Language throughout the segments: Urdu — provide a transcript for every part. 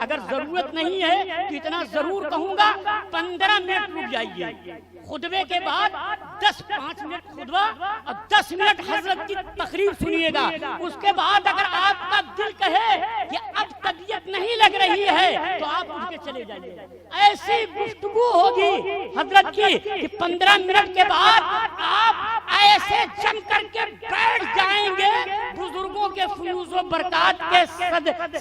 اگر ضرورت نہیں ہے تو اتنا ضرور کہوں گا 15 منٹ رک جائیے. خطبے کے بعد 5 منٹ خطبہ اور 10 منٹ حضرت کی تقریر سنیے گا. اس کے بعد اگر آپ کا دل کہے کہ اب طبیعت نہیں لگ رہی ہے تو آپ اٹھ کے چلے جائیے. ایسی گفتگو ہوگی حضرت کی کہ 15 منٹ کے بعد آپ ایسے جم کر کے بیٹھ جائیں گے بزرگوں کے فیوز و برکات کے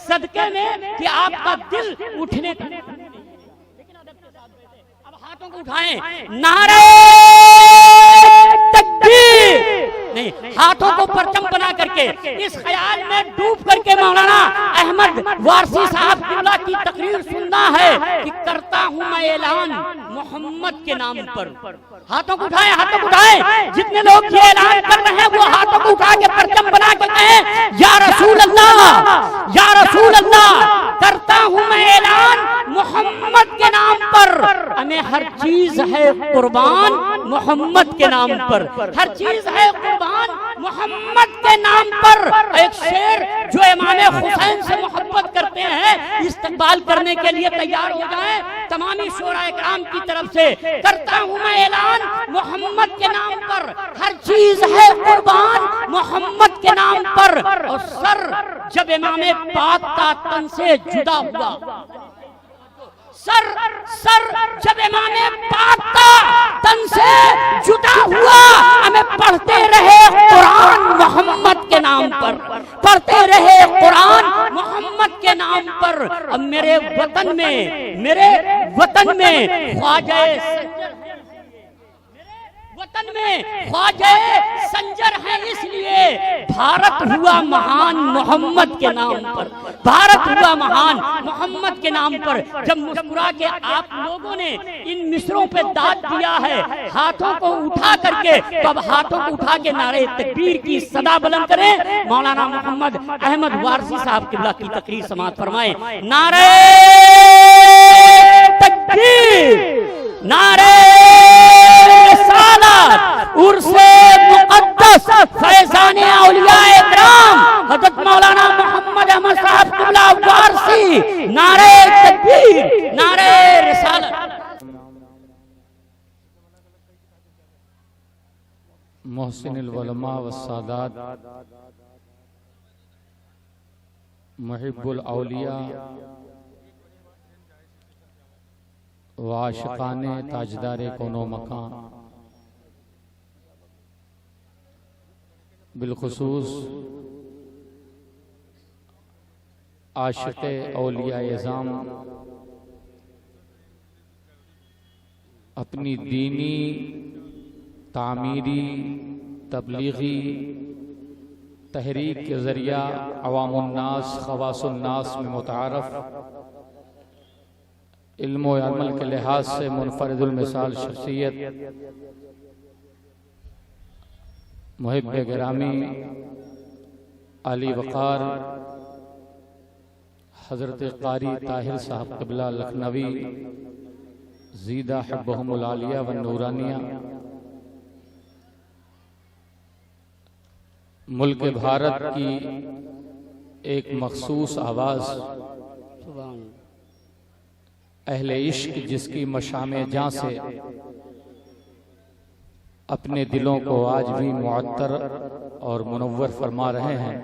صدقے میں کہ آپ کا دل اٹھنے کا. اب ہاتھوں کو اٹھائیں, نعرہ تکبیر نہیں, ہاتھوں کو پرچم بنا کر کے اس خیال میں ڈوب کر کے مولانا احمد وارثی صاحب قبلہ کی تقریر سننا ہے کہ کرتا ہوں میں اعلان محمد کے نام پر. ہاتھوں کو اٹھائیں, ہاتھوں کو اٹھائیں. جتنے لوگ یہ اعلان کر رہے ہیں وہ ہاتھوں کو اٹھا کے پرچم بنا کے کہیں یا رسول اللہ, یا رسول اللہ, کرتا ہوں میں اعلان محمد کے نام پر. ہمیں ہر چیز ہے قربان محمد کے نام پر, ہر چیز ہے قربان محمد کے نام پر. ایک شعر جو امام حسین سے محبت کرتے ہیں استقبال کرنے کے لیے تیار ہو جائیں تمامی شعراء کرام کی طرف سے. کرتا ہوں میں اعلان محمد کے نام پر, ہر چیز ہے قربان محمد کے نام پر. اور سر جب امام پاک کا تن سے جدا ہوا, سر جب امام پاک کا تن سے جدا ہوا, ہمیں پڑھتے رہے قرآن محمد کے نام پر, پڑھتے رہے قرآن محمد کے نام پر. اب میرے وطن میں خواجہ خواجہ سنجر ہیں, اس لیے بھارت ہوا مہان محمد کے نام پر, بھارت ہوا مہان محمد کے نام پر. جب مسکرا کے آپ لوگوں نے ان مصروں پہ داد دیا ہے ہاتھوں کو اٹھا کر کے, تو اب ہاتھوں کو اٹھا کے نعرہ تکبیر کی صدا بلند کریں. مولانا محمد احمد وارثی صاحب قبلہ کی تقریر سماعت فرمائیں. نعرہ تکبیر, نعرہ رسالت, عرس مقدس, فیضان اولیاء اکرام حضرت مولانا محمد احمد صاحب قبلہ وارثی. نعرہ تکبیر, نعرہ رسالت. محسن العلماء والسادات, محب الاولیاء وعاشقان تاجدار کون و مکان, بالخصوص عاشق اولیاء اعظام, اپنی دینی, تعمیری, تبلیغی تحریک کے ذریعہ عوام الناس, خواص الناس میں متعارف, علم و عمل کے لحاظ سے منفرد المثال شخصیت, محب گرامی, علی وقار حضرت قاری طاہر صاحب قبلہ لکھنوی زیدہ حبہم العالیہ والنورانیہ, ملک بھارت کی ایک مخصوص آواز, اہل عشق جس کی مشام جاں سے اپنے دلوں کو آج بھی معطر اور منور فرما رہے ہیں.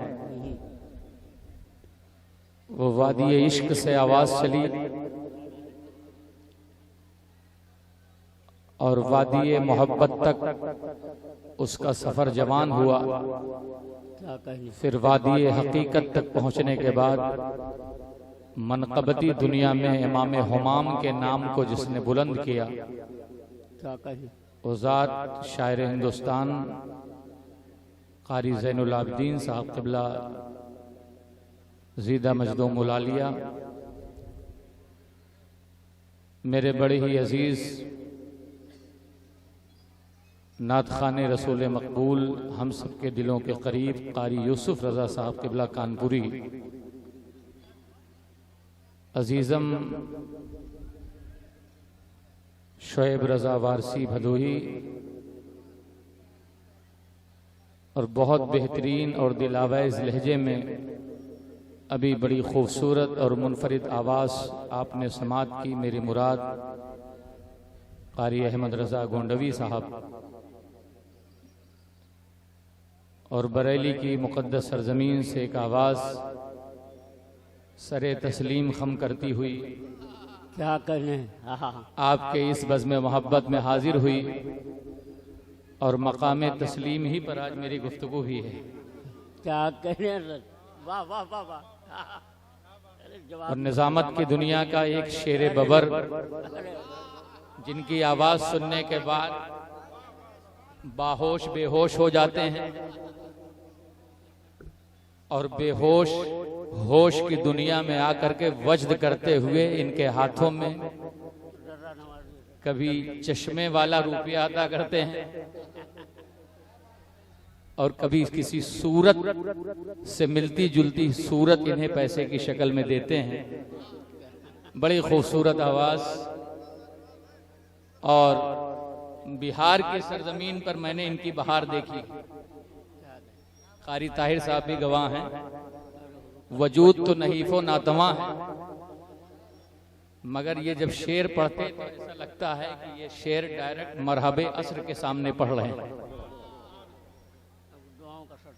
وہ وادی عشق سے آواز چلی اور وادی محبت تک اس کا سفر جوان ہوا. پھر وادی حقیقت تک پہنچنے کے بعد منقبتی دنیا میں امام حمام کے نام کو جس نے بلند کیا, وہ ذات شاعر ہندوستان قاری زین العابدین صاحب قبلہ زیدہ مجدوم العالیہ, میرے بڑے ہی عزیز نعت خوان رسول مقبول, ہم سب کے دلوں کے قریب قاری یوسف رضا صاحب قبلہ کانپوری, عزیزم شعیب رضا وارثی بھدوہی, اور بہت بہترین اور دل آویز لہجے میں ابھی بڑی خوبصورت اور منفرد آواز آپ نے سماعت کی. میری مراد قاری احمد رضا گونڈوی صاحب اور بریلی کی مقدس سرزمین سے ایک آواز سر تسلیم خم کرتی ہوئی کیا کرنے آپ کے اس بزم محبت میں حاضر ہوئی، اور مقام تسلیم ہی پر آج میری گفتگو بھی ہے. کیا کہنے. واہ واہ واہ واہ. اور نظامت کی دنیا کا ایک شیر ببر جن کی آواز سننے کے بعد باہوش بے ہوش ہو جاتے ہیں، اور بے ہوش ہوش کی دنیا میں آ کر کے وجد کرتے ہوئے ان کے ہاتھوں میں کبھی چشمے والا روپیہ ادا کرتے ہیں اور کبھی کسی صورت سے ملتی جلتی صورت انہیں پیسے کی شکل میں دیتے ہیں. بڑی خوبصورت آواز. اور بہار کی سرزمین پر میں نے ان کی بہار دیکھی. قاری طاہر صاحب بھی گواہ ہیں. وجود تو نحیف و ناتواں ہے، مگر یہ جب شعر پڑھتے تو ایسا لگتا ہے کہ یہ شعر ڈائریکٹ مرحب عصر کے سامنے پڑھ رہے ہیں.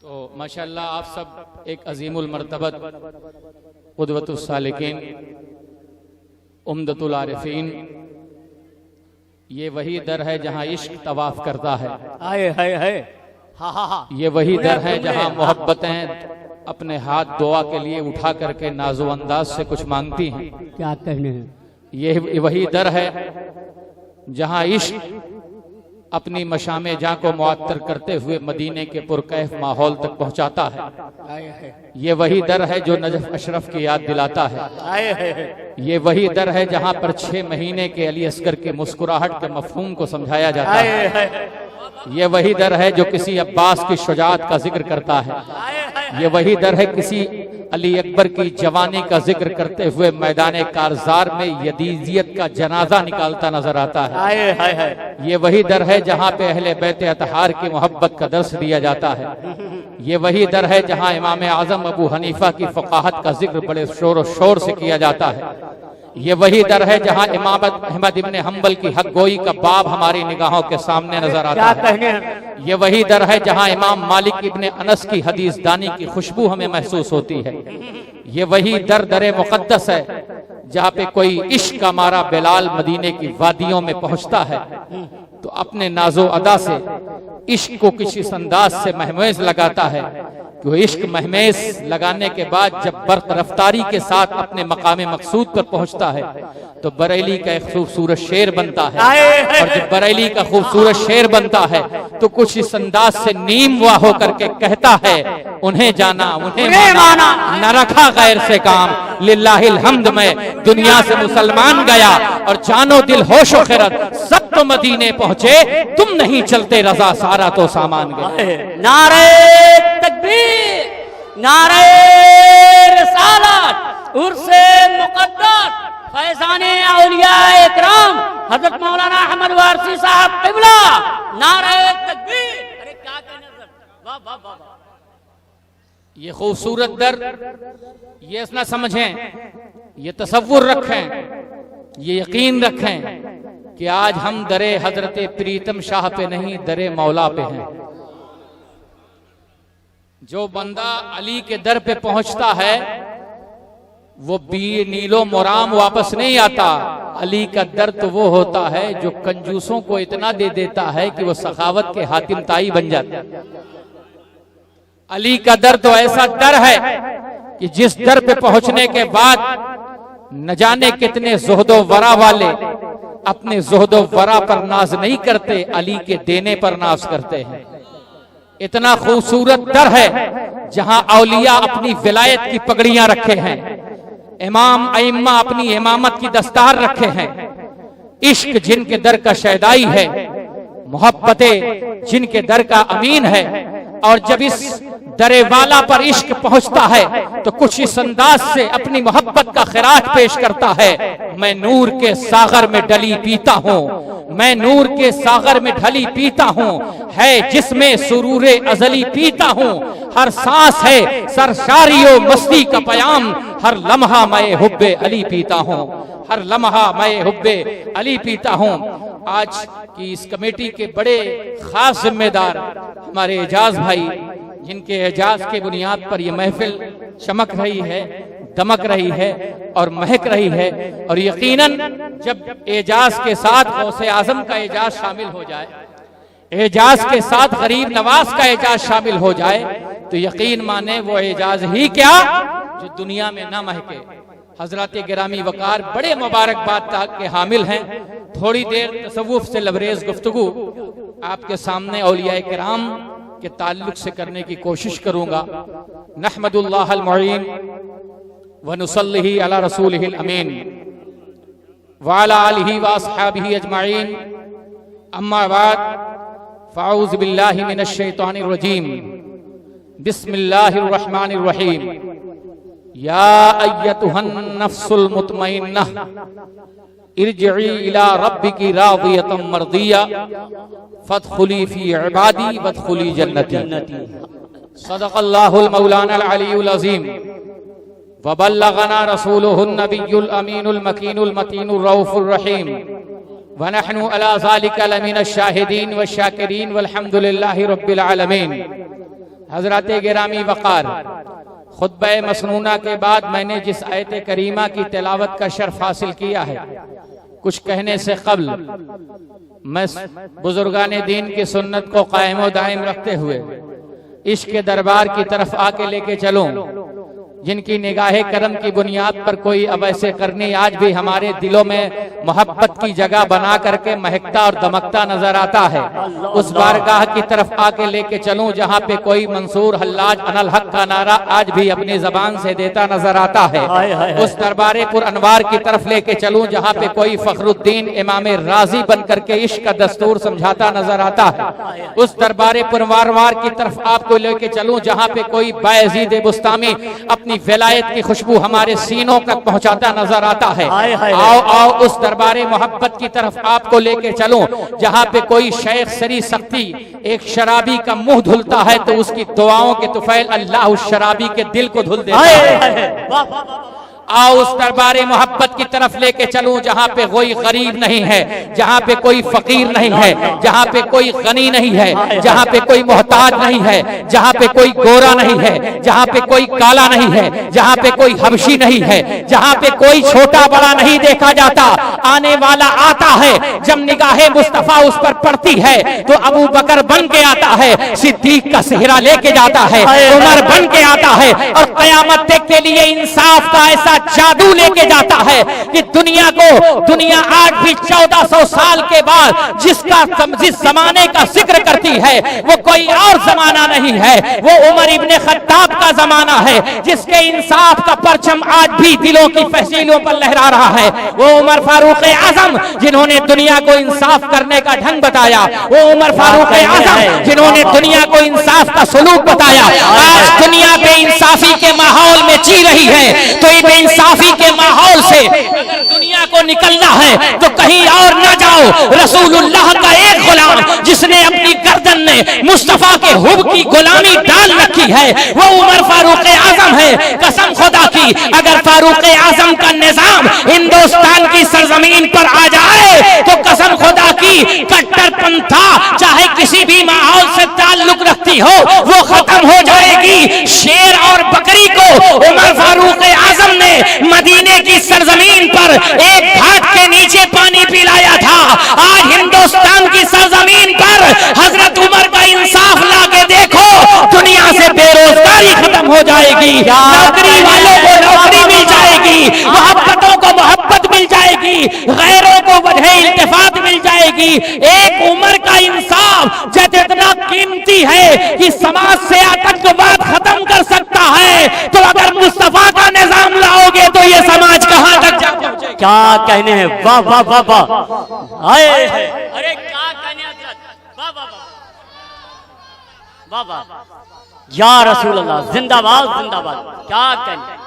تو ماشاءاللہ آپ سب ایک عظیم المرتبت قدوۃ السالکین، عمدۃ العارفین. یہ وہی در ہے جہاں عشق طواف کرتا ہے. ہائے ہائے ہائے. ہاں ہاں ہاں. یہ وہی در ہے جہاں محبتیں اپنے ہاتھ دعا کے لیے اٹھا کر کے ناز و انداز سے کچھ مانگتی ہیں. کیا کہنے ہیں. یہ وہی در ہے جہاں عشق اپنی مشام جاں کو معطر کرتے ہوئے مدینے کے پرکیف ماحول تک پہنچاتا ہے. یہ وہی در ہے جو نجف اشرف کی یاد دلاتا ہے. یہ وہی در ہے جہاں پر 6 مہینے کے علی اصغر کی مسکراہٹ کے مفہوم کو سمجھایا جاتا ہے. یہ وہی در ہے جو کسی عباس کی شجاعت کا ذکر کرتا ہے. یہ وہی در ہے کسی علی اکبر کی جوانی کا ذکر کرتے ہوئے میدان کارزار میں یزیدیت کا جنازہ نکالتا نظر آتا ہے. یہ وہی در ہے جہاں پہ اہل بیت اطہار کی محبت کا درس دیا جاتا ہے. یہ وہی در ہے جہاں امام اعظم ابو حنیفہ کی فقاہت کا ذکر بڑے شور و شور سے کیا جاتا ہے. یہ وہی در ہے جہاں امام احمد ابن حنبل کی حق گوئی کا باب ہماری نگاہوں کے سامنے نظر آتا ہے. یہ وہی در ہے جہاں امام مالک ابن انس کی حدیث دانی کی خوشبو ہمیں محسوس ہوتی ہے. یہ وہی در مقدس ہے جہاں پہ کوئی عشق کا مارا بلال مدینے کی وادیوں میں پہنچتا ہے تو اپنے ناز و ادا سے عشق کو کسی انداز سے مہمیز لگاتا ہے. کہ وہ عشق مہمیز لگانے کے بعد جب برق رفتاری کے ساتھ اپنے مقام مقصود پر پہنچتا ہے تو بریلی کا ایک خوبصورت شعر بنتا ہے. اور جب بریلی کا خوبصورت شعر بنتا ہے تو کچھ اس انداز سے نیم وا ہو کر کے کہتا ہے انہیں جانا انہیں مانا نہ رکھا غیر سے کام، للہ الحمد میں دنیا سے مسلمان گیا اور جانو دل ہوش و خرد سب تو مدینے پہنچے، تم نہیں چلتے رضا سارا تو سامان گئے. نعرہ تکبیر، نعرہ رسالت، عرس مقدس، فیضان اولیاء اکرام حضرت مولانا احمد وارثی صاحب قبلہ. نعرہ تکبیر. ارے کیا کہنے سر. واہ واہ واہ. یہ خوبصورت در یہ نہ سمجھیں، یہ تصور رکھیں، یہ یقین رکھیں کہ آج ہم در حضرت پریتم شاہ پہ نہیں در مولا پہ ہیں. جو بندہ علی کے در پہ پہنچتا ہے وہ نیلو مرام واپس نہیں آتا. علی کا در تو وہ ہوتا ہے جو کنجوسوں کو اتنا دے دیتا ہے کہ وہ سخاوت کے حاتم تائی بن جاتے ہیں. علی کا در تو ایسا در ہے کہ جس در پہ پہنچنے کے بعد نہ جانے کتنے زہد و ورا والے اپنے زہد و ورا پر ناز نہیں کرتے، علی کے دینے پر ناز کرتے ہیں. اتنا خوبصورت در ہے جہاں اولیاء اپنی ولایت کی پگڑیاں رکھے ہیں، امام ائمہ اپنی امامت کی دستار رکھے ہیں. عشق جن کے در کا شیدائی ہے، محبتیں جن کے در کا امین ہے. اور جب اس درے والا پر عشق پہنچتا ہے تو کچھ اس انداز سے اپنی محبت کا خراج پیش کرتا ہے، میں نور کے ساغر میں ڈلی پیتا ہوں، میں نور کے ساغر میں ڈھلی پیتا ہوں، ہے جس میں سرور ازلی پیتا ہوں، ہر سانس ہے سرشاری و مستی کا پیام، ہر لمحہ میں حب علی پیتا ہوں، ہر لمحہ میں حب علی پیتا ہوں۔ آج کی اس کمیٹی کے بڑے خاص ذمہ دار ہمارے اعجاز بھائی، جن کے اعجاز کے بنیاد پر یہ محفل چمک رہی ہے، دمک رہی ہے اور مہک رہی ہے، اور یقیناً جب اعجاز کے ساتھ غوث اعظم کا اعجاز شامل ہو جائے، اعجاز کے ساتھ غریب نواز کا اعجاز شامل ہو جائے، تو یقین مانے وہ اعجاز ہی کیا جو دنیا میں نہ مہکے۔ حضرات گرامی وقار بڑے مبارکباد کے حامل ہیں۔ تھوڑی دیر تصوف سے لبریز گفتگو آپ کے سامنے اولیاء کرام کے تعلق سے کرنے کی کوشش کروں گا۔ نحمد اللہ المعین ونصلی علی رسولہ الامین وعلی آلہ واصحابہ اجمعین، اما بعد فاعوذ باللہ من الشیطان الرجیم، بسم اللہ الرحمن الرحیم۔ یا ایتھا النفس المطمئنہ ارجعی الی ربک راضیۃ مرضیہ فادخلی فی عبادی وادخلی جنتی۔ صدق اللہ المولانا العلی العظیم وبلغنا رسولہ النبی الامین المکین المتین الرؤوف الرحیم، ونحن علی ذلک لمن الشاہدین والشاکرین والحمد للہ رب العالمین۔ حضرات گرامی وقار، خطبہ مسنونہ کے بعد میں نے جس آیت کریمہ کی تلاوت کا شرف حاصل کیا ہے، کچھ کہنے سے قبل میں بزرگان دین کی سنت کو قائم و دائم رکھتے ہوئے عشق کے دربار کی طرف آ کے لے کے چلوں، جن کی نگاہ کرم کی بنیاد پر کوئی اب ایسے کرنی آج بھی ہمارے دلوں میں محبت کی جگہ بنا کر کے مہکتا اور دمکتا نظر آتا ہے، اس بارگاہ کی طرف آ کے لے کے چلوں جہاں پہ کوئی منصور حلاج انا الحق کا نعرہ آج بھی اپنی زبان سے دیتا نظر آتا ہے، اس دربار پر انوار کی طرف لے کے چلوں جہاں پہ کوئی فخر الدین امام راضی بن کر کے عشق کا دستور سمجھاتا نظر آتا ہے، اس دربار پر انوار کی طرف آپ کو لے کے چلوں جہاں پہ کوئی بایزید بستامی اپنی ولایت کی خوشبو ہمارے سینوں تک پہنچاتا نظر آتا ہے۔ آؤ آؤ اس دربار محبت کی طرف آپ کو لے کے چلوں جہاں پہ کوئی شیخ سری سختی ایک شرابی کا منہ دھلتا ہے تو اس کی دعاؤں کے طفیل اللہ اس شرابی کے دل کو دھل دیتا ہے۔ آؤ اس دربار محبت کی طرف لے کے چلوں جہاں پہ کوئی غریب نہیں ہے، جہاں پہ کوئی فقیر نہیں ہے، جہاں پہ کوئی غنی نہیں ہے، جہاں پہ کوئی محتاج نہیں ہے، جہاں پہ کوئی گورا نہیں ہے، جہاں پہ کوئی کالا نہیں ہے، جہاں پہ کوئی حبشی نہیں ہے، جہاں پہ کوئی چھوٹا بڑا نہیں دیکھا جاتا، آنے والا آتا ہے جب نگاہ مصطفیٰ اس پر پڑتی ہے تو ابو بکر بن کے آتا ہے، صدیق کا صحرا لے کے جاتا ہے، عمر بن کے آتا ہے، اور قیامت تک کے لیے انصاف کا ایسا جادو لے کے جاتا ہے کہ دنیا آج بھی 1400 سال کے بعد جس زمانے کا ذکر کرتی ہے وہ کوئی اور زمانہ نہیں ہے، وہ عمر ابن خطاب کا زمانہ ہے جس کے انصاف کا پرچم آج بھی دلوں کی فحشیلوں پر لہرا رہا ہے، وہ عمر فاروق اعظم جنہوں نے دنیا کو انصاف کرنے کا ڈھنگ بتایا، وہ عمر فاروق اعظم جنہوں نے دنیا کو انصاف کا سلوک بتایا۔ آج دنیا بے انصافی کے ماحول میں جی رہی ہے تو یہ بے انصافی کے ماحول سے اگر دنیا کو نکلنا ہے تو کہیں اور نہ جاؤ، رسول اللہ کا ایک غلام جس نے اپنی گردن میں مصطفیٰ کے حب کی غلامی ڈال رکھی ہے وہ عمر فاروق اعظم ہے۔ قسم خدا کی اگر فاروق اعظم کا نظام ہندوستان کی سرزمین پر آ جائے تو قسم خدا کی کٹر پنتھا چاہے کسی بھی ماحول سے تعلق رکھتی ہو وہ ختم ہو جائے گی۔ شیر اور بکری کو عمر فاروق اعظم نے مدینے کی سرزمین پر ایک گھاٹ کے نیچے پانی پلایا تھا، آج ہندوستان کی سرزمین پر حضرت عمر کا انصاف لا کے دیکھو، دنیا سے بے روزگاری ختم ہو جائے گی، نوکری والوں کو نوکری مل جائے گی، محبتوں کو محبت مل جائے گی، غیروں کو وجہ التفات مل جائے گی۔ ایک عمر کا انصاف جب اتنا قیمتی ہے کہ سماج سے آتنکواد ختم کر سکتا ہے تو اگر مصطفیٰ کا نظام لاؤ گے تو یہ سماج کہاں تک جا پہنچے گا؟ کیا کہنے ہیں، واہ واہ واہ واہ، ارے کیا کہنے ہیں حضرت، واہ واہ واہ، بابا یا رسول اللہ، زندہ باد زندہ باد، کیا کہیں.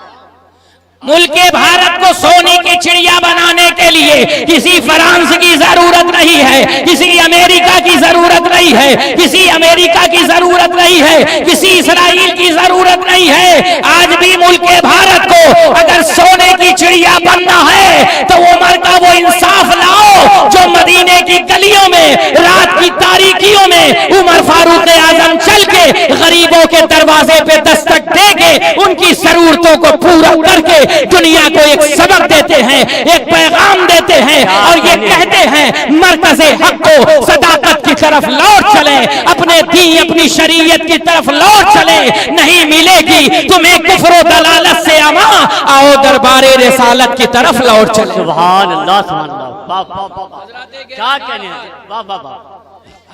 ملک بھارت کو سونے کی چڑیا بنانے کے لیے کسی فرانس کی ضرورت نہیں ہے، کسی امریکہ کی ضرورت نہیں ہے، کسی امریکہ کی ضرورت نہیں ہے، کسی اسرائیل کی ضرورت نہیں ہے. آج بھی ملک بھارت کو اگر سونے کی چڑیا بننا ہے تو عمر کا وہ انصاف لاؤ جو مدینے کی گلیوں میں رات کی تاریکیوں میں عمر فاروق اعظم چل کے غریبوں کے دروازے پہ دستک دے کے ان کی ضرورتوں کو پورا کر کے دنیا کو ایک سبق دیتے ہیں، ایک پیغام دیتے ہیں اور یہ کہتے ہیں مرکز حق کو صداقت کی طرف لوٹ چلیں، اپنے دین اپنی شریعت کی طرف لوٹ چلیں. نہیں ملے گی تمہیں کفر و دلالت سے امان، آؤ دربار رسالت کی طرف لوٹ چلیں. سبحان اللہ سبحان اللہ، واہ واہ واہ، کیا کہنے ہیں، واہ واہ واہ.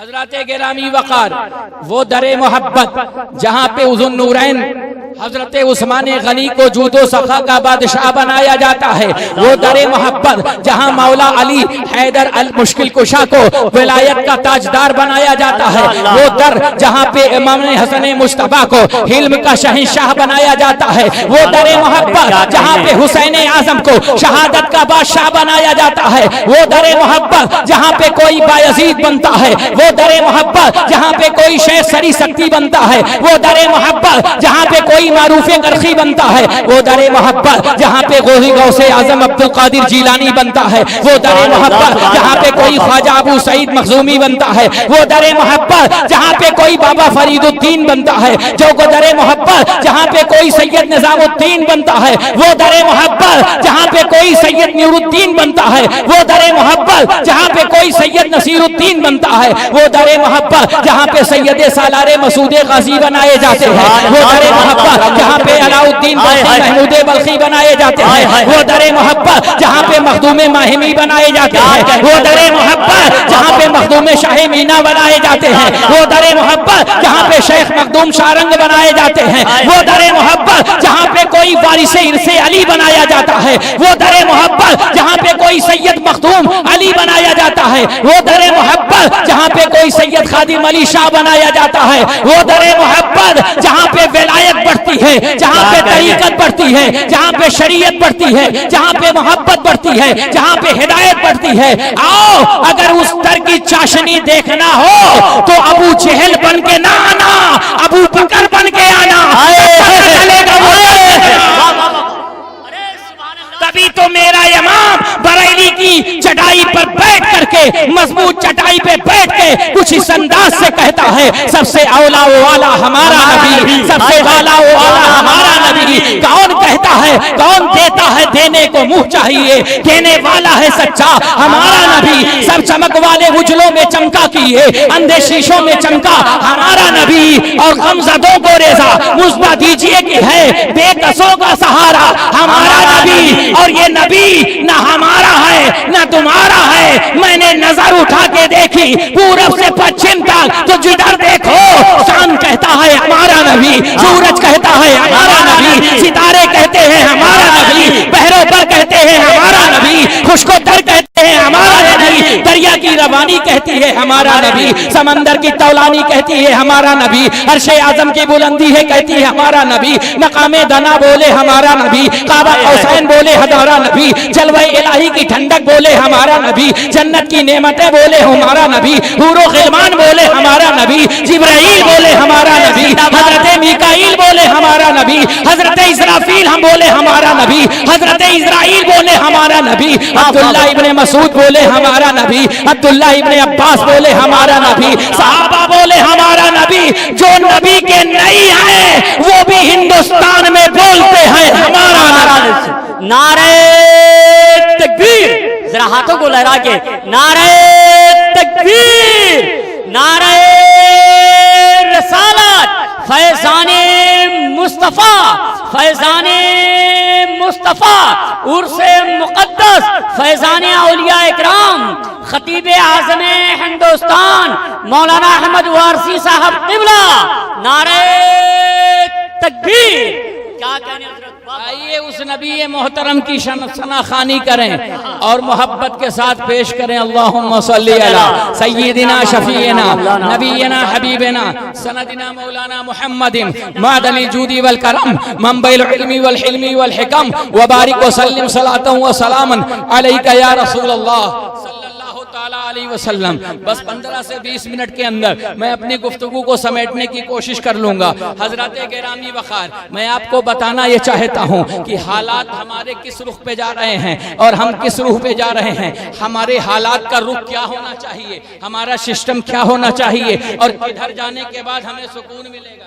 حضرات گرامی وقار، وہ در محبت جہاں پہ ذو النورین حضرت عثمان غنی کو جود و سخا کا بادشاہ بنایا جاتا ہے، وہ در محبت جہاں مولا علی حیدر المشکل کشا کو ولایت کا تاجدار بنایا جاتا ہے، وہ در جہاں پہ امام حسن مصطفیٰ کو حلم کا شہنشاہ بنایا جاتا ہے، وہ در محبت جہاں پہ حسین اعظم کو شہادت کا بادشاہ بنایا جاتا ہے، وہ در محبت جہاں پہ کوئی بایزید بنتا ہے، وہ در محبت جہاں پہ کوئی شیخ سری سکتی بنتا ہے، وہ در محبت جہاں پہ کوئی معروف کرخی بنتا ہے، وہ در محبت جہاں پہ غوث اعظم عبد القادر جیلانی بنتا ہے، وہ در محبت جہاں پہ کوئی خواجہ ابو سعید مخزومی بنتا ہے، وہ در محبت جہاں پہ کوئی بابا فرید الدین بنتا ہے، جو در محبت جہاں پہ کوئی سید نظام الدین بنتا ہے، وہ در محبت جہاں پہ کوئی سید نور الدین بنتا ہے، وہ در محبت جہاں پہ کوئی سید نصیر الدین بنتا ہے، وہ در محبت جہاں پہ سید سالار مسعود غازی بنائے جاتے ہیں، وہ در محبت جہاں پہ علاء الدین بلخی محمود بلخی بنائے جاتے ہیں، وہ در محبت جہاں پہ مخدوم ماہمی بنائے جاتے ہیں، وہ در محبت جہاں پہ مخدوم شاہ مینا بنائے جاتے ہیں، وہ در محبت جہاں پہ شیخ مخدوم شارنگ بنائے جاتے ہیں، وہ در محبت جہاں پہ کوئی وارث ارث علی بنایا جاتا ہے، وہ در محبت جہاں پہ کوئی سید مخدوم علی بنایا جاتا ہے، وہ در محبت جہاں پہ کوئی سید خادم علی شاہ بنایا جاتا ہے، وہ در محبت جہاں پہ ولایت بڑھتی ہے، جہاں پہ طریقت بڑھتی ہے، جہاں پہ شریعت بڑھتی ہے، جہاں پہ محبت بڑھتی ہے، جہاں پہ ہدایت بڑھتی ہے. آؤ اگر اس در کی چاشنی دیکھنا ہو تو ابو جہل بن کے نہ آنا، ابو بکر بن کے آنا، تبھی تو میرا امام بریلی کی چٹائی پر بیٹھ کر کے مضبوط چٹائی پہ بیٹھ کے کچھ اس انداز سے کہتا ہے سب سے اولا و اعلیٰ ہمارا نبی، سب سے اعلیٰ و اعلیٰ ہمارا نبی. کون کہتا ہے، کون دیتا ہے، دینے کو منہ چاہیے، دینے والا ہے سچا ہمارا نبی. سب چمک والے اجلوں میں چمکا کیے، اندھے شیشوں میں چمکا ہمارا نبی. اور غمزدوں کو ریزا مصباح دیجیے کہ ہے بے کسوں کا سہارا ہمارا نبی. اور یہ نبی نہ ہمارا ہے نہ تمہارا ہے. میں نے نظر اٹھا کے دیکھی پورب سے پچھم تک تو جدھر دیکھو چاند کہتا ہے ہمارا نبی، سورج کہتا ہے ہمارا نبی، ستارے کہتے ہیں ہمارا نبی، بحروں پر کہتے ہیں ہمارا نبی، خشک و تر کہتے ہیں ہمارا نبی، دریا کی روانی کہتی ہے ہمارا نبی، سمندر کی تولانی کہتی ہے ہمارا نبی، عرش اعظم کی بلندی ہے کہتی ہے ہمارا نبی، مقام دنا بولے ہمارا نبی، کعبہ قوسین بولے ہمارا نبی، جلوہ الہی کی ٹھنڈک بولے ہمارا نبی، جنت کی نعمتیں بولے ہمارا نبی، حور و غلمان بولے ہمارا نبی، جبرائیل بولے ہمارا نبی، حضرت میکائیل بولے ہمارا نبی، حضرت اسرافیل ہم بولے ہمارا نبی، حضرت اسرائیل بولے ہمارا نبی، عبداللہ ابن مسعود بولے ہمارا نبی، عبداللہ ابن عباس بولے ہمارا نبی، صحابہ بولے ہمارا نبی. جو نبی کے نہیں ہیں وہ بھی ہندوستان میں بولتے ہیں ہمارا نبی. نعرہ تکبیر، ذرا ہاتھوں کو لہرا کے نعرہ تکبیر، نعرہ رسالت، فیضان مصطفیٰ، فیضان مصطفیٰ، عرس مقدس، فیضان اولیاء اکرام، خطیب اعظم ہندوستان مولانا احمد وارثی صاحب قبلہ. نعرہ تکبیر، کیا کہنے حضرت. آئیے اس نبی محترم کی شناخوانی کریں اور محبت کے ساتھ پیش کریں. اللہم صلی علی سیدنا شفیعنا نبینا حبیبنا سندنا مولانا محمد معدن الجود والکرم منبع العلم والحلم والحکم وبارک وسلم صلاۃ و سلاما علیک یا رسول اللہ صلی اللہ تعالی علیہ وسلم. بس 15 سے 20 منٹ کے اندر میں اپنی گفتگو کو سمیٹنے کی کوشش کر لوں گا. حضرات گرامی وقار، میں آپ کو بتانا یہ چاہتا ہوں کہ حالات ہمارے کس رخ پہ جا رہے ہیں اور ہم کس رخ پہ جا رہے ہیں. ہمارے حالات کا رخ کیا ہونا چاہیے، ہمارا سسٹم کیا ہونا چاہیے اور کدھر جانے کے بعد ہمیں سکون ملے گا.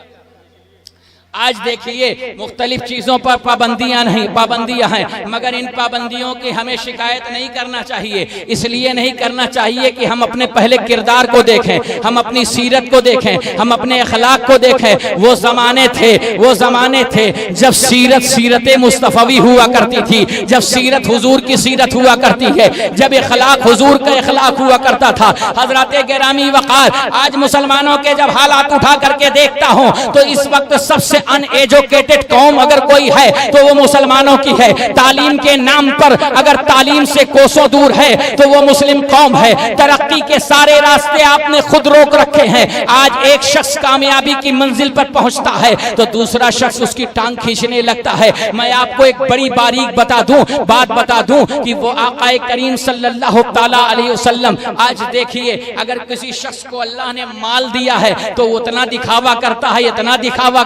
آج دیکھیے مختلف چیزوں پر پابندیاں ہیں، مگر ان پابندیوں کی ہمیں شکایت نہیں کرنا چاہیے. اس لیے نہیں کرنا چاہیے کہ ہم اپنے پہلے کردار کو دیکھیں، ہم اپنی سیرت کو دیکھیں، ہم اپنے اخلاق کو دیکھیں. وہ زمانے تھے جب سیرت مصطفی ہوا کرتی تھی، جب سیرت حضور کی سیرت ہوا کرتی ہے، جب اخلاق حضور کا اخلاق ہوا کرتا تھا. حضرات گرامی وقار، آج مسلمانوں کے جب حالات اٹھا کر کے دیکھتا ہوں تو اس وقت سب سے ان ایجوکیٹڈ قوم اگر کوئی ہے تو وہ مسلمانوں کی ہے. تعلیم کے نام پر اگر تعلیم سے کوسوں دور ہے تو وہ مسلم قوم ہے. ترقی کے سارے راستے آپ نے خود روک رکھے ہیں. آج ایک شخص کامیابی کی منزل پر پہنچتا ہے تو دوسرا شخص اس کی ٹانگ کھینچنے لگتا ہے. میں آپ کو ایک بڑی باریک بات بتا دوں کہ وہ آقا کریم صلی اللہ تعالی علیہ وسلم، آج دیکھیے اگر کسی شخص کو اللہ نے مال دیا ہے تو وہ اتنا دکھاوا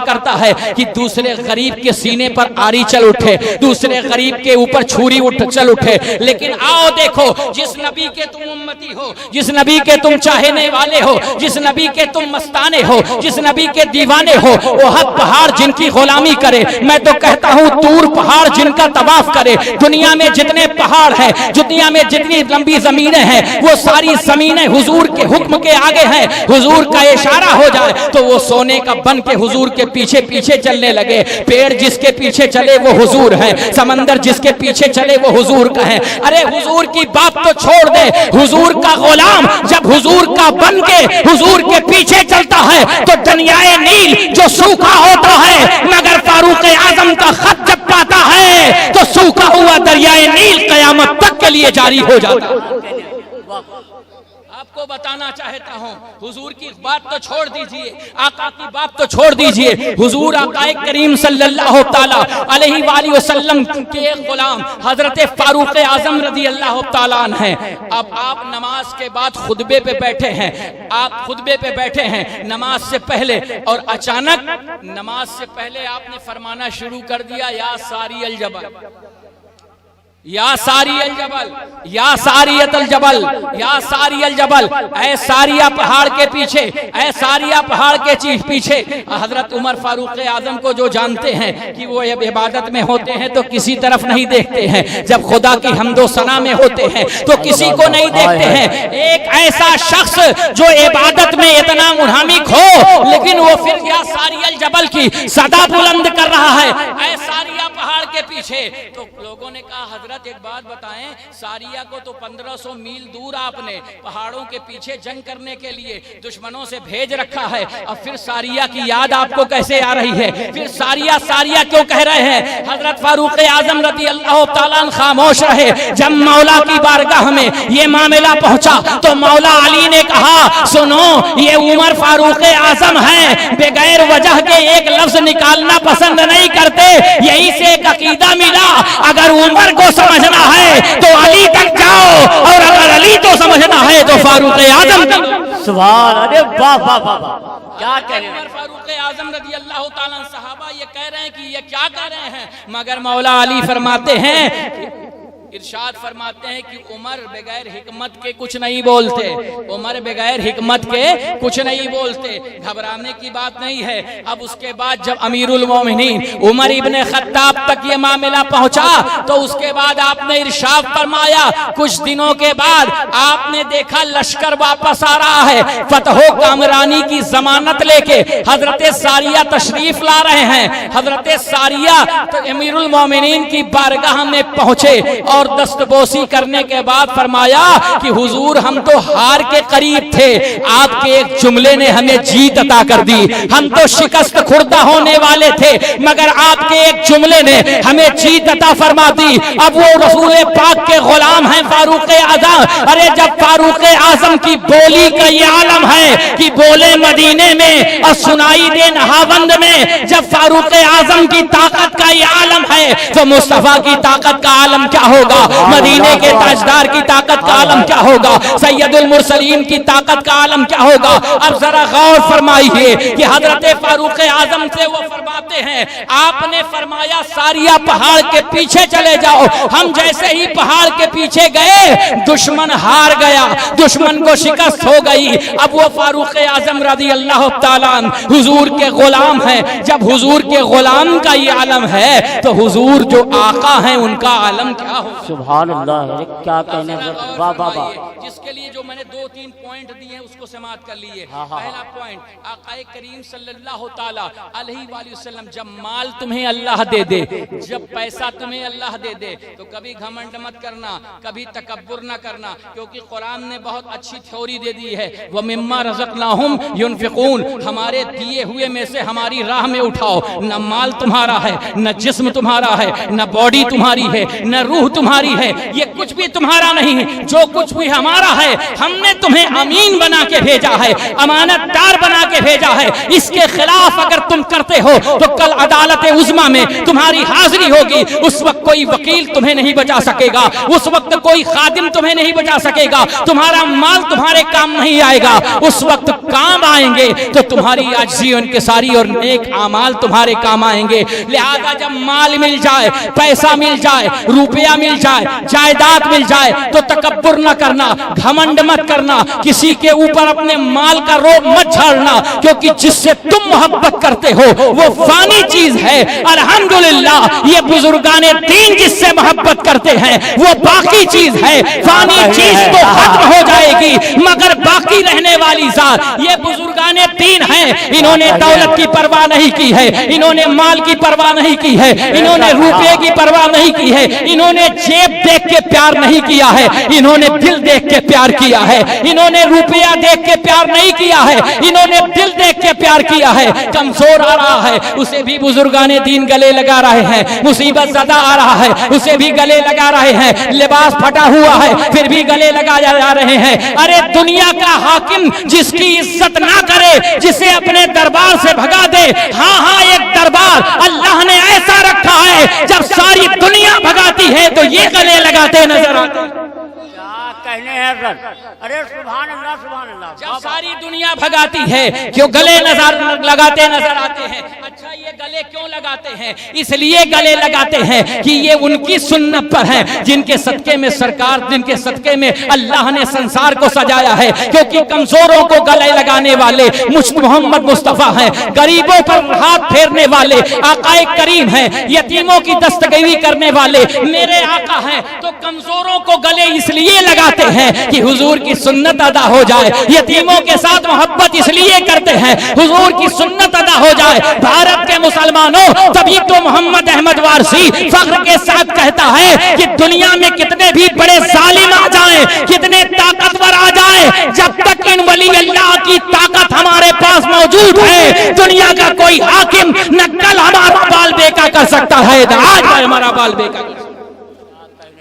کرتا ہے کہ دوسرے غریب کے سینے پر آری چل اٹھے، دوسرے غریب کے اوپر چھری چل اٹھے. لیکن آؤ دیکھو، جس نبی کے تم امتی ہو، جس نبی کے تم چاہنے والے ہو، جس نبی کے تم مستانے ہو، جس نبی کے دیوانے ہو، احد پہاڑ جن کی غلامی کرے. میں تو کہتا ہوں طور پہاڑ جن کا طواف کرے. دنیا میں جتنے پہاڑ ہیں، دنیا میں جتنی لمبی زمینیں ہیں، وہ ساری زمینیں حضور کے حکم کے آگے ہیں. حضور کا اشارہ ہو جائے تو وہ سونے کا بن کے حضور کے پیچھے چلنے لگے. پیڑ جس کے پیچھے چلے وہ حضور ہیں، سمندر جس کے پیچھے چلے وہ حضور کا ہے. ارے حضور کی بات تو چھوڑ دے، حضور کا غلام جب حضور کا بن کے حضور کے پیچھے چلتا ہے تو دریائے نیل جو سوکھا ہوتا ہے مگر فاروق اعظم کا خط جب پاتا ہے تو سوکھا ہوا دریائے نیل قیامت تک کے لیے جاری ہو جاتا ہے. آپ کو بتانا چاہتا ہوں، حضور کی بات تو چھوڑ دیجئے، آقا کی بات تو چھوڑ دیجئے. حضور آقا کریم صلی اللہ تعالی علیہ وآلہ وسلم کے ایک غلام حضرت فاروق اعظم رضی اللہ تعالیٰ عنہ ہیں. اب آپ نماز کے بعد خطبے پہ بیٹھے ہیں نماز سے پہلے، اور اچانک نماز سے پہلے آپ نے فرمانا شروع کر دیا، یا ساری الجبل، یا ساری الجبل، یا ساریت الجبل، یا ساری الجبل. اے ساریہ پہاڑ کے پیچھے، اے ساریہ پہاڑ کے پیچھے. حضرت عمر فاروق اعظم کو جو جانتے ہیں کہ وہ عبادت میں ہوتے ہیں تو کسی طرف نہیں دیکھتے ہیں، جب خدا کی حمد و ثنا میں ہوتے ہیں تو کسی کو نہیں دیکھتے ہیں. ایک ایسا شخص جو عبادت میں اتنا منہمک ہو لیکن وہ پھر یا ساری الجبل کی صدا بلند کر رہا ہے، اے ساریہ پہاڑ کے پیچھے. تو لوگوں نے کہا حضرت ایک بات بتائیں، ساریہ کو تو 1500 میل دور آپ نے پہاڑوں کے پیچھے جنگ کرنے کے لیے دشمنوں سے بھیج رکھا ہے، اب پھر ساریہ کی یاد آپ کو کیسے آ رہی ہے؟ پھر ساریہ کیوں کہہ رہے ہیں؟ حضرت فاروق اعظم رضی اللہ تعالیٰ عنہ خاموش رہے. جب مولا کی بارگاہ میں یہ معاملہ پہنچا تو مولا علی نے کہا، سنو یہ عمر فاروق اعظم ہیں، بغیر وجہ کے ایک لفظ نکالنا پسند نہیں کرتے. یہی سے ایک عقیدہ ملا، اگر عمر کو سمجھنا ہے تو علی تک جاؤ، اور اگر علی تو سمجھنا ہے تو فاروق اعظم تک. سبحان اللہ، واہ واہ واہ، کیا کہہ رہے ہیں فاروق اعظم رضی اللہ تعالیٰ صحابہ یہ کہہ رہے ہیں کہ یہ کیا کہہ رہے ہیں، مگر مولا علی فرماتے ہیں، ارشاد فرماتے ہیں کہ عمر بغیر حکمت کے کچھ نہیں بولتے، عمر بغیر حکمت کے کچھ نہیں بولتے. گھبرانے کی بات نہیں ہے. اب اس کے بعد جب امیر المومنین عمر ابن خطاب تک یہ معاملہ پہنچا تو اس کے بعد آپ نے ارشاد فرمایا، کچھ دنوں کے بعد آپ نے دیکھا لشکر واپس آ رہا ہے، فتح و کامرانی کی ضمانت لے کے حضرت ساریہ تشریف لا رہے ہیں. حضرت ساریہ تو امیر المومنین کی بارگاہ میں پہنچے اور دستبوسی کرنے کے بعد فرمایا کہ حضور ہم تو ہار کے قریب تھے، آپ کے ایک جملے نے ہمیں جیت عطا کر دی، ہم تو شکست خوردہ ہونے والے تھے مگر آپ کے ایک جملے نے ہمیں جیت عطا فرما دی۔ اب وہ رسول پاک کے غلام ہیں فاروق اعظم، ارے جب فاروق اعظم کی بولی کا یہ عالم ہے کہ بولے مدینے میں اور سنائی دے نہاوند میں، جب فاروق اعظم کی طاقت کا یہ عالم ہے تو مصطفیٰ کی طاقت کا عالم کیا ہوگا، مدینے کے تاجدار کی طاقت کا عالم کیا ہوگا، سید المرسلین کی طاقت کا عالم کیا ہوگا۔ اب ذرا غور فرمائیے کہ حضرت فاروق اعظم سے وہ فرماتے ہیں، آپ نے فرمایا ساریہ پہاڑ کے پیچھے چلے جاؤ۔ ہم جیسے ہی پہاڑ کے پیچھے گئے دشمن ہار گیا، دشمن کو شکست ہو گئی۔ اب وہ فاروق اعظم رضی اللہ تعالیٰ عنہ حضور کے غلام ہیں، جب حضور کے غلام کا یہ عالم ہے تو حضور جو آقا ہیں ان کا عالم کیا ہو۔ سبحان اللہ، کیا کہنے، واہ واہ واہ۔ جس کے لیے جو میں نے 2-3 پوائنٹ دیے ہیں اس کو سماعت کر لیے۔ پہلا پوائنٹ، آقا کریم صلی اللہ تعالیٰ علیہ وآلہ وسلم جب مال تمہیں اللہ دے دے، جب پیسہ تمہیں اللہ دے دے تو کبھی گھمنڈ مت کرنا، کبھی تکبر نہ کرنا، کیونکہ قرآن نے بہت اچھی تھیوری دے دی ہے، وَمِمَّا رَزَقْنَاهُمْ يُنْفِقُونَ، ہمارے دیے ہوئے میں سے ہماری راہ میں اٹھاؤ۔ نہ مال تمہارا ہے، نہ جسم تمہارا ہے، نہ باڈی تمہاری ہے، نہ روح تمہاری ہے، یہ کچھ بھی تمہارا نہیں ہے، جو کچھ بھی ہمارا ہے ہم نے تمہیں امین بنا کے بھیجا ہے، امانت دار بنا کے بھیجا ہے۔ اس کے خلاف اگر تم کرتے ہو تو کل عدالت عظمیٰ میں تمہاری حاضری ہوگی، اس وقت کوئی وکیل تمہیں نہیں بچا سکے گا، اس وقت کوئی خادم تمہیں نہیں بچا سکے گا، تمہارا مال تمہارے کام نہیں آئے گا، اس وقت کام آئیں گے تو تمہاری عاجزی اور انکساری اور نیک اعمال تمہارے کام آئیں گے۔ لہذا جب مال مل جائے، پیسہ مل جائے، روپیہ مل جائے، جائیداد مل جائے تو تکبر نہ کرنا، گھمنڈ مت کرنا، کسی کے اوپر اپنے مال کا روب مت جھاڑنا، کیونکہ جس سے تم محبت کرتے ہو وہ فانی چیز ہے۔ الحمدللہ یہ بزرگان دین جس سے محبت کرتے ہیں وہ باقی چیز ہے، فانی چیز تو ختم ہو جائے گی مگر باقی رہنے والی ذات یہ بزرگان دین ہیں۔ انہوں نے دولت کی پرواہ نہیں کی ہے، انہوں نے مال کی پرواہ نہیں کی ہے، انہوں نے روپے کی پرواہ نہیں کی ہے، انہوں نے جیب دیکھ کے پیار نہیں کیا ہے، انہوں نے دل دیکھ کے پیار کیا ہے، انہوں نے روپیہ دیکھ کے پیار نہیں کیا ہے، انہوں نے دل دیکھ کے پیار کیا ہے۔ کمزور آ رہا ہے اسے بھی بزرگان دین گلے لگا رہے ہیں، مصیبت زدہ آ رہا ہے اسے بھی گلے لگا رہے ہیں، لباس پھٹا ہوا ہے پھر بھی گلے لگا جا رہے ہیں۔ ارے دنیا کا حاکم جس کی عزت نہ کرے، جسے اپنے دربار سے بھگا دے، ہاں ایک دربار اللہ نے ایسا رکھا ہے جب ساری دنیا بھگاتی ہے تو یہ گلے لگاتے نظر آتے ہیں۔ کہنے ہیں سر، ارے سبحان اللہ سبحان اللہ، جب ساری دنیا بھگاتی ہے کیوں گلے لگاتے نظر آتے ہیں۔ اچھا یہ گلے کیوں لگاتے ہیں؟ اس لیے گلے لگاتے ہیں کہ یہ ان کی سنت پر ہے جن کے صدقے میں سرکار، جن کے صدقے میں اللہ نے سنسار کو سجایا ہے، کیونکہ کمزوروں کو گلے لگانے والے محمد مصطفیٰ ہیں، غریبوں پر ہاتھ پھیرنے والے آقا کریم ہیں، یتیموں کی دستگیری کرنے والے میرے آقا ہیں۔ تو کمزوروں کو گلے اس لیے لگاتے ہیں کہ حضور کی سنت ادا ہو جائے، یتیموں کے ساتھ محبت اس لیے کرتے ہیں حضور کی سنت ادا ہو جائے۔ بھارت کے مسلمانوں تبھی تو محمد احمد وارثی فخر کے ساتھ کہتا ہے کہ دنیا میں کتنے بھی بڑے ظالم آ جائیں، کتنے طاقتور آ جائیں، جب تک ان ولی اللہ کی طاقت ہمارے پاس موجود ہے دنیا کا کوئی حاکم نہ کل ہمارا بال بیکا کر سکتا ہے نہ آج ہمارا بال بیکا کر سکتا ہے۔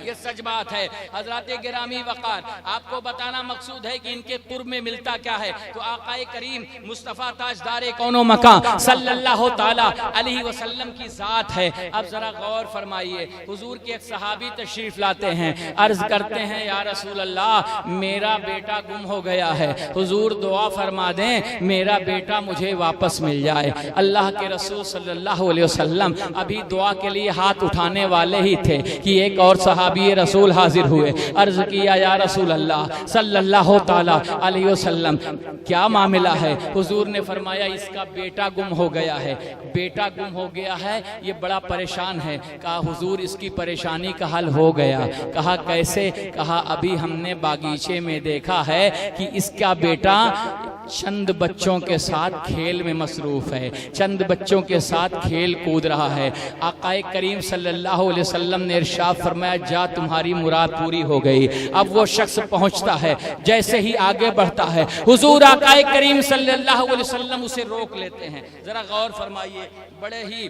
یہ سچ بات ہے۔ حضرات گرامی وقار، آپ کو بتانا مقصود ہے کہ ان کے قرب میں ملتا کیا ہے۔ تو آقا کریم مصطفیٰ تاجدار کون و مکان صلی اللہ تعالیٰ علیہ وسلم کی ذات ہے۔ اب ذرا غور فرمائیے، حضور کے ایک صحابی تشریف لاتے ہیں، عرض کرتے ہیں یا رسول اللہ میرا بیٹا گم ہو گیا ہے، حضور دعا فرما دیں میرا بیٹا مجھے واپس مل جائے۔ اللہ کے رسول صلی اللہ علیہ وسلم ابھی دعا کے لیے ہاتھ اٹھانے والے ہی تھے کہ ایک اور صحابی رسول حاضر ہوئے، عرض کیا یا رسول اللہ صلی اللہ تعالیٰ علیہ وسلم کیا معاملہ ہے؟ حضور نے فرمایا اس کا بیٹا گم ہو گیا ہے، بیٹا گم ہو گیا ہے، یہ بڑا پریشان ہے۔ کہا حضور اس کی پریشانی کا حل ہو گیا۔ کہا کیسے؟ کہا ابھی ہم نے باغیچے میں دیکھا ہے کہ اس کا بیٹا چند بچوں کے ساتھ کھیل میں مصروف ہے، چند بچوں کے ساتھ کھیل کود رہا ہے۔ آقا کریم صلی اللہ علیہ وسلم نے ارشاد فرمایا جا تمہاری مراد پوری ہو گئی۔ اب وہ شخص پہنچتا ہے، جیسے ہی آگے بڑھتا ہے حضور آقا کریم صلی اللہ علیہ وسلم اسے روک لیتے ہیں۔ ذرا غور فرمائیے، بڑے ہی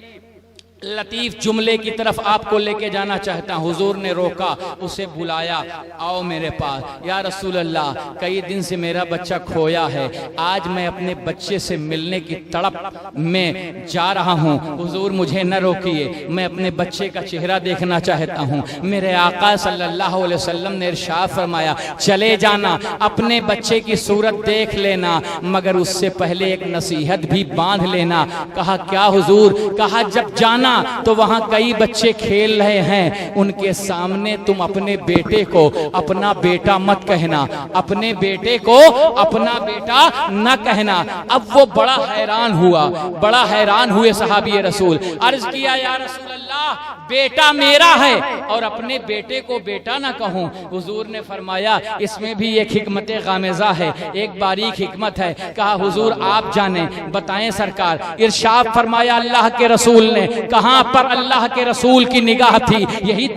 لطیف جملے کی طرف آپ کو لے کے جانا چاہتا ہوں۔ حضور نے روکا، اسے بلایا، آؤ میرے پاس یا رسول اللہ، کئی دن سے میرا بچہ کھویا ہے، آج میں اپنے بچے سے ملنے کی تڑپ میں جا رہا ہوں، حضور مجھے نہ روکیے، میں اپنے بچے کا چہرہ دیکھنا چاہتا ہوں۔ میرے آقا صلی اللہ علیہ وسلم نے ارشاد فرمایا چلے جانا، اپنے بچے کی صورت دیکھ لینا، مگر اس سے پہلے ایک نصیحت بھی باندھ لینا۔ کہا کیا حضور؟ کہا جب جانا تو وہاں کئی بچے کھیل رہے ہیں، ان کے سامنے تم اپنے بیٹے کو اپنا بیٹا مت کہنا، اپنے بیٹے کو اپنا بیٹا نہ کہنا۔ اب وہ بڑا حیران ہوا، بڑا حیران ہوئے صحابی رسول، عرض کیا یا رسول اللہ بیٹا میرا ہے اور اپنے بیٹے کو بیٹا نہ کہوں؟ حضور نے فرمایا اس میں بھی ایک حکمت غامضہ ہے، ایک باریک حکمت ہے۔ کہا حضور آپ جانیں، بتائیں سرکار۔ ارشاد فرمایا اللہ کے رسول نے، کہاں پر اللہ کے رسول کی نگاہ تھی؟ یہی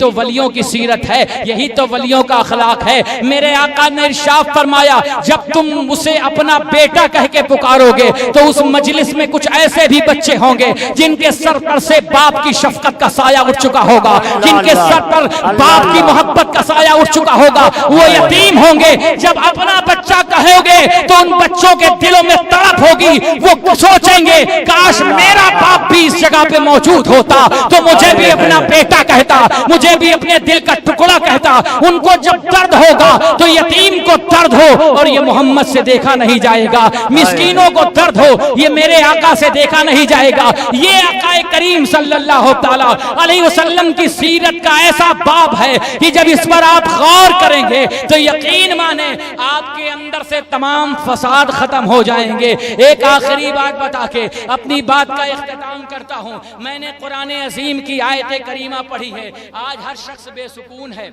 تو ولیوں کی سیرت ہے، یہی تو ولیوں کا اخلاق ہے۔ میرے آقا نے ارشاد فرمایا جب تم اسے اپنا بیٹا کہہ کے پکارو گے تو اس مجلس میں کچھ ایسے بھی بچے ہوں گے جن کے سر پر سے باپ کی شفقت کا سایہ اٹھ چکا ہوگا، جن کے سر پر باپ کی محبت کا سایہ اٹھ چکا ہوگا، وہ یتیم ہوں گے۔ جب اپنا بچہ کہو گے تو ان بچوں کے دلوں میں تڑپ ہوگی، وہ سوچیں گے کاش میرا باپ بھی اس جگہ پہ موجود ہوتا تو مجھے بھی اپنا بیٹا کہتا، مجھے بھی اپنے دل کا ٹکڑا کہتا۔ ان کو جب درد ہوگا تو یتیم کو درد ہو اور یہ محمد سے دیکھا نہیں جائے گا، مسکینوں کو درد ہو یہ میرے آقا سے دیکھا نہیں جائے گا۔ یہ آقا کریم صلی اللہ تعالی علیہ وسلم کی سیرت کا ایسا باب ہے کہ جب اس پر آپ غور کریں گے تو یقین مانیں آپ کے اندر سے تمام فساد ختم ہو جائیں گے۔ ایک آخری بات بتا کے اپنی بات کا اختتام کرتا ہوں۔ میں نے قرآن عظیم کی آیت کریمہ پڑھی ہے، آج ہر شخص بے سکون ہے،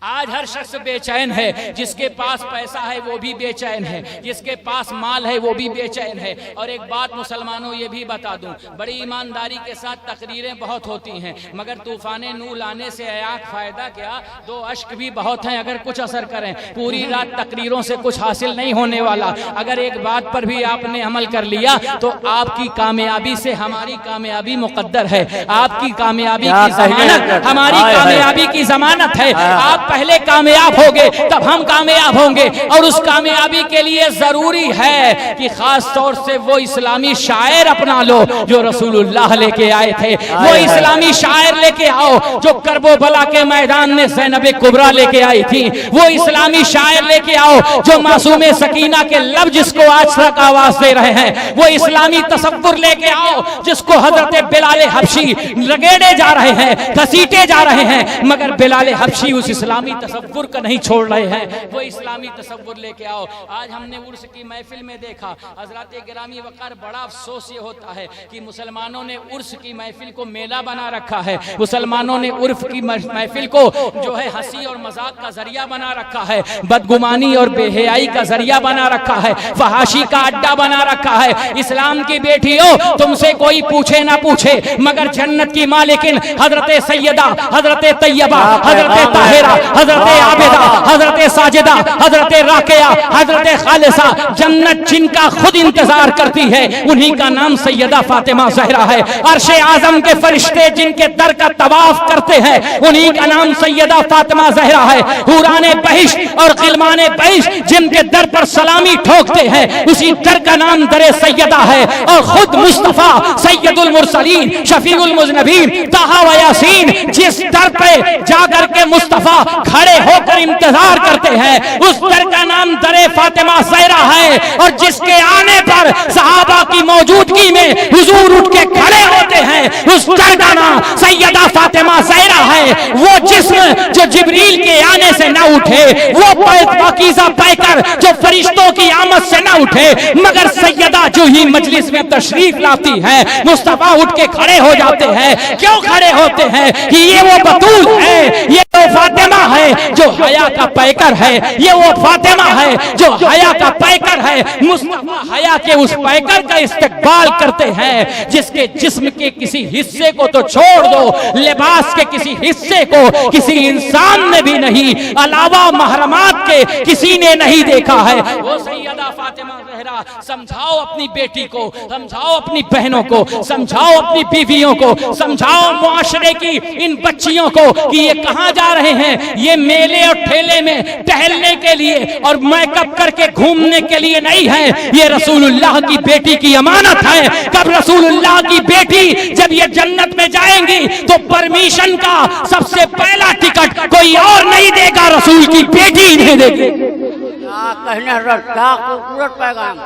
آج ہر شخص بے چین ہے، جس کے پاس پیسہ ہے وہ بھی بے چین ہے، جس کے پاس مال ہے وہ بھی بے چین ہے۔ اور ایک بات مسلمانوں یہ بھی بتا دوں، بڑی ایمانداری کے ساتھ تقریریں بہت ہوتی ہیں مگر طوفان نو لانے سے عیاق فائدہ کیا، دو اشک بھی بہت ہیں اگر کچھ اثر کریں، پوری رات تقریروں سے کچھ حاصل نہیں ہونے والا۔ اگر ایک بات پر بھی آپ نے عمل کر لیا تو آپ کی کامیابی سے ہماری کامیابی مقدر ہے، آپ کی کامیابی کی ضمانت ہماری کامیابی کی ضمانت ہے۔ آپ پہلے کامیاب ہوگے تب ہم کامیاب ہوں گے، اور اس کامیابی کے لیے ضروری ہے کہ خاص طور سے وہ اسلامی شاعر اپنا لو جو رسول اللہ لے کے آئے تھے، وہ اسلامی شاعر لے کے آؤ جو کرب و بلا کے میدان میں زینب کبریٰ لے کے آئی تھی، وہ اسلامی شاعر لے کے آؤ جو معصوم سکینہ کے لب جس کو آج تک آواز دے رہے ہیں، وہ اسلامی تصور لے کے آؤ جس کو حضرت بلال حبشی رگیڑے جا رہے ہیں، گھسیٹے جا رہے ہیں، مگر بلال حبشی اس اسلامی تصور کا نہیں چھوڑ رہے ہیں، وہ اسلامی تصور لے کے آؤ۔ آج ہم نے عرس کی محفل میں دیکھا، حضرات گرامی وقار بڑا افسوس یہ ہوتا ہے کہ مسلمانوں نے عرس کی محفل کو میلہ بنا رکھا ہے، مسلمانوں نے عرف کی محفل کو جو ہے ہنسی اور مذاق کا ذریعہ بنا رکھا ہے، بدگمانی اور بے حیائی کا ذریعہ بنا رکھا ہے، فحاشی کا اڈا بنا رکھا ہے۔ اسلام کی بیٹیوں تم سے کوئی پوچھے نہ پوچھے مگر جنت کی مالکن حضرت سیدہ، حضرت طیبہ، حضرت طاہرہ، حضرت عابدہ، حضرت ساجدہ، حضرت راکعہ، حضرت خالصہ، جنت جن کا خود انتظار کرتی ہے انہی کا نام سیدہ فاطمہ زہرا ہے۔ عرش اعظم کے فرشتے جن کے در کا طواف کرتے ہیں انہی کا نام سیدہ فاطمہ زہرا ہے۔ حوران بہشت اور غلمان بہشت جن کے در پر سلامی ٹھوکتے ہیں اسی در کا نام در سیدہ ہے۔ اور خود مصطفیٰ سید المرسلین شفیع المذنبین طٰہٰ و یاسین جس در پہ جا کر کے مصطفیٰ کھڑے ہو کر انتظار کرتے ہیں اس در کا نام در فاطمہ زہرا ہے، اور جس کے آنے پر صحابہ کی موجودگی میں حضور اٹھ کے کھڑے ہوتے ہیں اس در کا نام سیدہ فاطمہ زہرا ہے۔ وہ جسم جو جبریل کے آنے سے نہ اٹھے، وہ پاکیزہ پیکر جو فرشتوں کی آمد سے نہ اٹھے، مگر سیدہ جو ہی مجلس میں تشریف لاتی ہے مصطفیٰ اٹھ کے کھڑے ہو جاتے ہیں۔ کیوں کھڑے ہوتے ہیں؟ کہ یہ وہ بطول ہے، یہ وہ فاطمہ ہے جو حیا کا پیکر ہے، یہ وہ فاطمہ ہے جو حیا کا پیکر ہے۔ مصطفیٰ حیا کے اس پیکر کا استقبال کرتے ہیں جس کے جسم کے کسی حصے کو تو چھوڑ دو، لباس کے کسی حصے کو کسی انسان نے بھی نہیں، علاوہ محرمات کے کسی نے نہیں دیکھا ہے۔ وہ سیدہ فاطمہ زہرا، سمجھاؤ اپنی بیٹی کو، سمجھاؤ اپنی بہنوں کو، سمجھاؤ اپنی بیویوں کو، سمجھاؤ معاشرے کی ان بچیوں کو کہ یہ کہاں جا رہے ہیں، یہ میلے اور ٹھیلے میں ٹہلنے کے لیے اور میک اپ کر کے گھومنے کے لیے نہیں ہے، یہ رسول اللہ کی بیٹی کی امانت ہے۔ کب رسول اللہ کی بیٹی جب یہ جنت میں جائیں گی تو پرمیشن کا سب سے پہلا ٹکٹ کوئی اور نہیں دے گا، رسول کی بیٹی نہیں دے گی۔ کیا کہنے حضرت، کیا خوبصورت پیغام،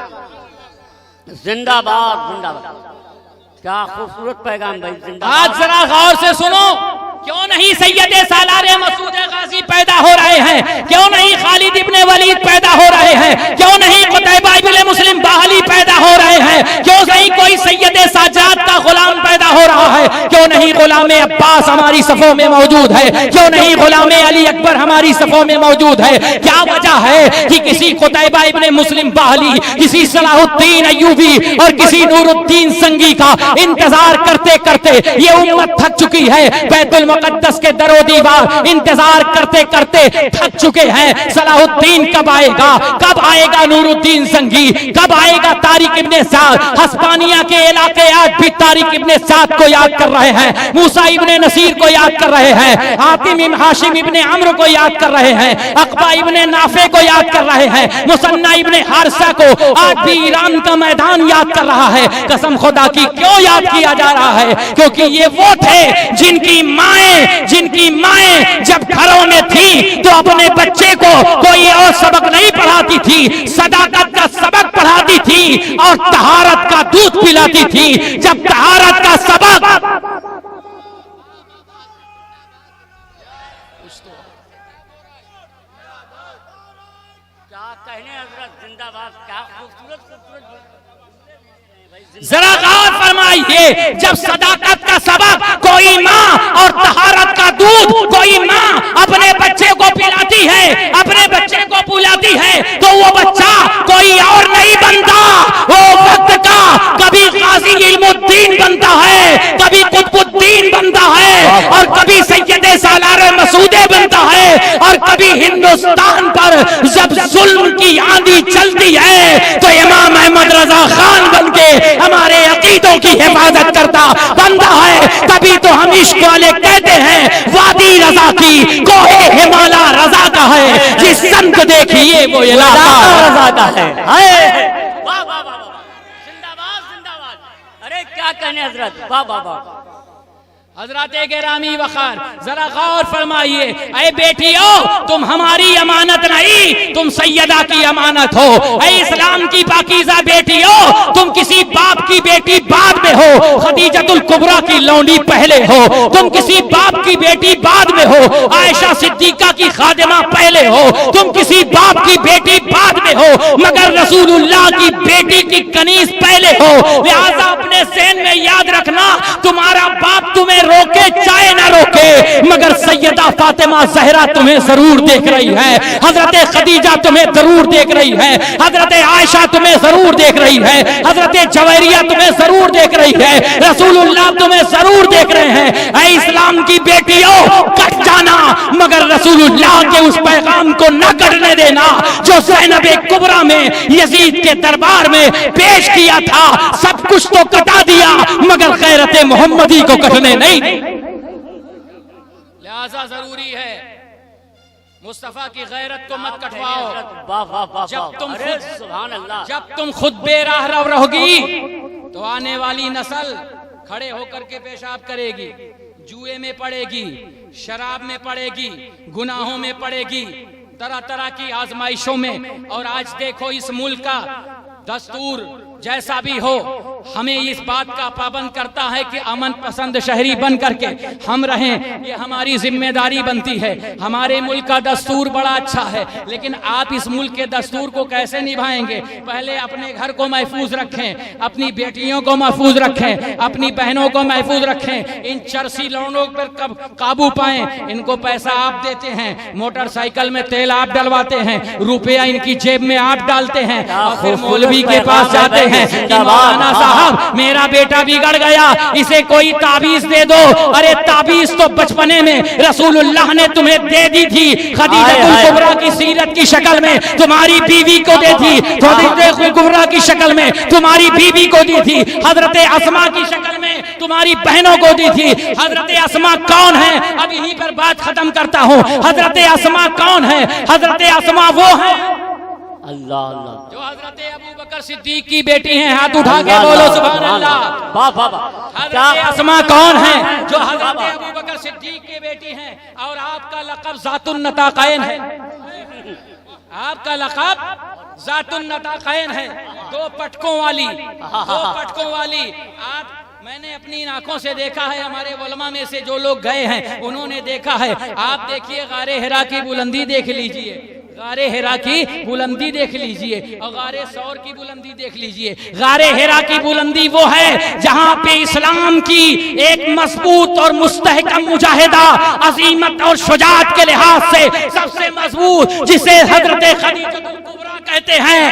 زندہ باد زندہ باد، کیا خوبصورت پیغام بھائی، زندہ باد۔ آج ذرا غور سے سنو، کیوں نہیں سید سالار مسعود غازی پیدا ہو رہے ہیں، کیوں نہیں خالد ابن ولید پیدا ہو رہے ہیں، کیوں نہیں قتیبہ ابن مسلم باہلی پیدا ہو رہے ہیں، کیوں نہیں کوئی سید سجاد کا غلام پیدا ہو رہا ہے، کیوں نہیں غلام عباس ہماری صفوں میں موجود ہے، کیوں نہیں غلام علی اکبر ہماری صفوں میں موجود ہے؟ کیا وجہ ہے کہ کسی قتیبہ ابن مسلم باہلی، کسی صلاح الدین ایوبی اور کسی نور الدین سنگی کا انتظار کرتے کرتے یہ امت تھک چکی ہے، بیت المقدس کے در و دیوار انتظار کرتے کرتے تھک چکے ہیں۔ صلاح الدین کب آئے گا، کب آئے گا نور الدین سنگی، کب آئے گا طارق ابن سعد؟ ہسپانیہ کے علاقے آج بھی طارق ابن سعد کو یاد کر رہے ہیں، موسیٰ ابن نصیر کو یاد کر رہے ہیں، حاتم ہاشم ابن عمرو کو یاد کر رہے ہیں، عقبہ ابن نافع کو یاد کر رہے ہیں، مثنى ابن حارثہ کو آج بھی ایران کا میدان یاد کر رہا ہے۔ قسم خدا کی کیوں یاد کیا جا رہا ہے؟ کیونکہ یہ وہ تھے جن کی مائیں جب گھروں میں تھی تو اپنے بچے کو کوئی اور سبق نہیں پڑھاتی تھی، صداقت کا سبق پڑھاتی تھی اور طہارت کا دودھ پلاتی تھی۔ جب طہارت کا سبق کیا کہنے حضرت، زندہ باد، کیا خوبصورت ذرا غور فرمائیے، جب صداقت کا سبق کوئی ماں اور طہارت کا دودھ کوئی ماں اپنے بچے کو پلاتی ہے، اپنے بچے کو پلاتی ہے، تو وہ بچہ کوئی اور نہیں بنتا، وہ وقت کا کبھی غازی علم الدین بنتا ہے، کبھی قطب الدین بنتا ہے، اور کبھی سید سالار مسعود بنتا ہے، اور کبھی ہندوستان پر جب ظلم کی آندھی چلتی ہے تو امام احمد رضا خان بن کے ہمارے عقیدوں کی حفاظت کرتا بندہ ہے۔ تبھی تو ہم عشق والے کہتے ہیں وادی رضا کی کوہ ہمالا رضا کا ہے، جس سمت دیکھیے وہ علاقہ رضا کا ہے۔ واہ واہ واہ، زندہ باد زندہ باد، ارے کیا کہنے حضرت، واہ واہ واہ۔ حضرات گرامی وقار، ذرا غور فرمائیے، اے بیٹیوں تم ہماری امانت نہیں، تم سیدہ کی امانت ہو۔ اے اسلام کی پاکیزہ بیٹیوں، تم کسی باپ کی بیٹی بعد میں ہو، خدیجۃ الکبریٰ کی لونڈی پہلے ہو، تم کسی باپ کی بیٹی بعد میں ہو، عائشہ صدیقہ کی خادمہ پہلے ہو، تم کسی باپ کی بیٹی بعد میں ہو، مگر رسول اللہ کی بیٹی کی کنیز پہلے ہو۔ لہذا اپنے ذہن میں یاد رکھنا، تمہارا باپ تمہیں روکے چاہے نہ روکے، مگر سیدہ فاطمہ زہرا تمہیں ضرور دیکھ رہی ہے، حضرت خدیجہ تمہیں ضرور دیکھ رہی ہے، حضرت عائشہ تمہیں ضرور دیکھ رہی ہے، حضرت جویریہ تمہیں ضرور دیکھ رہی ہے، رسول اللہ تمہیں ضرور دیکھ رہے ہیں۔ اے اسلام کی بیٹیوں، کٹ جانا مگر رسول اللہ کے اس پیغام کو نہ کٹنے دینا جو زینب کبریٰ میں یزید کے دربار میں پیش کیا تھا۔ سب کچھ تو کٹا دیا مگر غیرت محمدی کو کٹنے نہیں۔ لہذا ضروری ہے مصطفیٰ کی غیرت کو مت کٹواؤ۔ جب تم خود بے راہ رو رہوگی تو آنے والی نسل کھڑے ہو کر کے پیشاب کرے گی، جوئے میں پڑے گی، شراب میں پڑے گی، گناہوں میں پڑے گی، طرح طرح کی آزمائشوں میں۔ اور آج دیکھو اس ملک کا دستور جیسا بھی ہو، ہمیں اس بات کا پابند کرتا ہے کہ امن پسند شہری بن کر کے ہم رہیں، یہ ہماری ذمہ داری بنتی ہے۔ ہمارے ملک کا دستور بڑا اچھا ہے، لیکن آپ اس ملک کے دستور کو کیسے نبھائیں گے؟ پہلے اپنے گھر کو محفوظ رکھیں، اپنی بیٹیوں کو محفوظ رکھیں، اپنی بہنوں کو محفوظ رکھیں، ان چرسی لونڈوں پر قابو پائیں۔ ان کو پیسہ آپ دیتے ہیں، موٹر سائیکل میں تیل آپ ڈلواتے ہیں، روپیہ ان کی جیب میں آپ ڈالتے ہیں، اور پھر مولوی کے پاس جاتے ہیں کہ مولانا صاحب میرا بیٹا بگڑ گیا، اسے کوئی تعویذ دے دو۔ ارے تعویذ تو بچپنے میں رسول اللہ نے تمہیں دے دی تھی، خدیجہ الکبریٰ کی سیرت کی شکل میں تمہاری بیوی کو دی تھی، خدیجہ الکبریٰ کی شکل میں تمہاری بیوی کو دی تھی، حضرت اسماء کی شکل میں تمہاری بہنوں کو دی تھی۔ حضرت اسماء کون ہے؟ اب یہیں پر بات ختم کرتا ہوں۔ حضرت اسماء کون ہے؟ حضرت اسماء وہ ہے اللہ اللہ جو حضرت ابو بکر صدیق کی بیٹی ہیں۔ ہاتھ اٹھا کے بولو سبحان اللہ۔ حضرت اسماء کون ہے؟ جو حضرت ابو بکر صدیق کی بیٹی ہیں، اور آپ کا لقب ذات النطاقین ہے۔ آپ کا لقب ذات النطاقین ہے، دو پٹکوں والی، دو پٹکوں والی۔ آپ میں نے اپنی آنکھوں سے دیکھا ہے، ہمارے علماء میں سے جو لوگ گئے ہیں انہوں نے دیکھا ہے۔ آپ دیکھیے غار حرا کی بلندی دیکھ لیجئے، غار حرا کی بلندی دیکھ لیجئے، اور غار ثور کی بلندی دیکھ لیجئے۔ غار حرا کی بلندی وہ ہے جہاں پہ اسلام کی ایک مضبوط اور مستحکم مجاہدہ، عظیمت اور شجاعت کے لحاظ سے سب سے مضبوط، جسے حضرت خدیجہ الکبریٰ کہتے ہیں۔